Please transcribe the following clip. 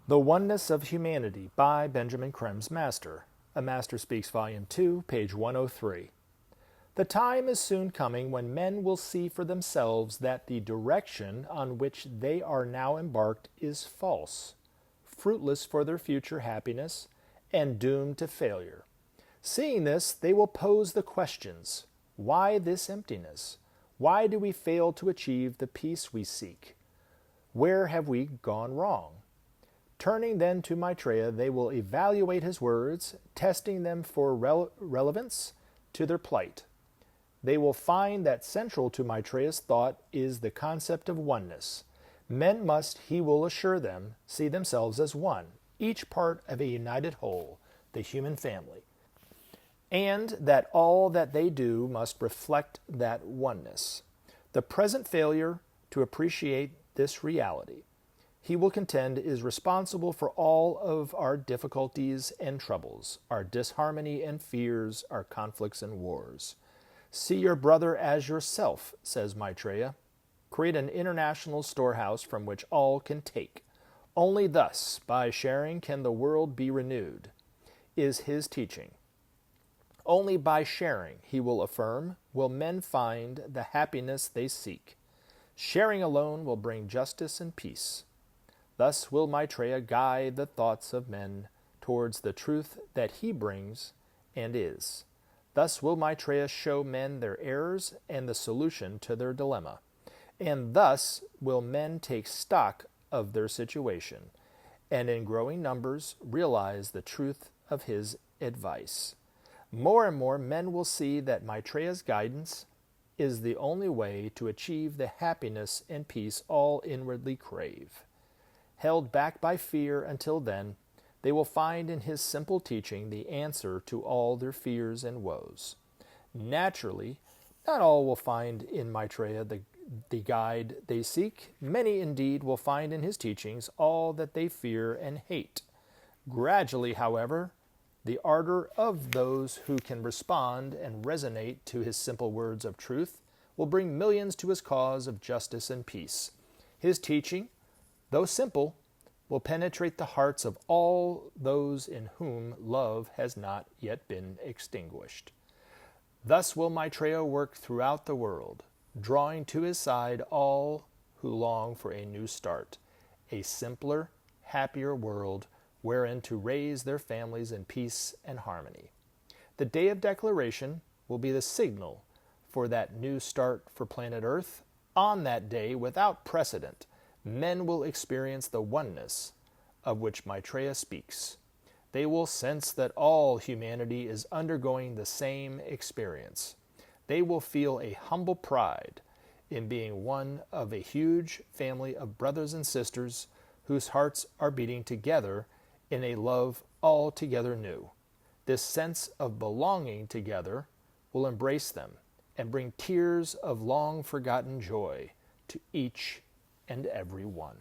The Oneness of Humanity by Benjamin Krem's Master. A Master Speaks, Volume 2, page 103. The time is soon coming when men will see for themselves that the direction on which they are now embarked is false, fruitless for their future happiness, and doomed to failure. Seeing this, they will pose the questions: why this emptiness? Why do we fail to achieve the peace we seek? Where have we gone wrong? Turning then to Maitreya, they will evaluate his words, testing them for relevance to their plight. They will find that central to Maitreya's thought is the concept of oneness. Men must, he will assure them, see themselves as one, each part of a united whole, the human family, and that all that they do must reflect that oneness. The present failure to appreciate this reality, he will contend, is responsible for all of our difficulties and troubles, our disharmony and fears, our conflicts and wars. See your brother as yourself, says Maitreya. Create an international storehouse from which all can take. Only thus, by sharing, can the world be renewed, is his teaching. Only by sharing, he will affirm, will men find the happiness they seek. Sharing alone will bring justice and peace. Thus will Maitreya guide the thoughts of men towards the truth that he brings and is. Thus will Maitreya show men their errors and the solution to their dilemma. And thus will men take stock of their situation, and in growing numbers realize the truth of his advice. More and more men will see that Maitreya's guidance is the only way to achieve the happiness and peace all inwardly crave. Held back by fear until then, they will find in his simple teaching the answer to all their fears and woes. Naturally, not all will find in Maitreya the guide they seek. Many indeed will find in his teachings all that they fear and hate. Gradually, however, the ardor of those who can respond and resonate to his simple words of truth will bring millions to his cause of justice and peace. His teaching, though simple, will penetrate the hearts of all those in whom love has not yet been extinguished. Thus will Maitreya work throughout the world, drawing to his side all who long for a new start, a simpler, happier world wherein to raise their families in peace and harmony. The day of declaration will be the signal for that new start for planet Earth. On that day, without precedent, men will experience the oneness of which Maitreya speaks. They will sense that all humanity is undergoing the same experience. They will feel a humble pride in being one of a huge family of brothers and sisters whose hearts are beating together in a love altogether new. This sense of belonging together will embrace them and bring tears of long-forgotten joy to each and every one.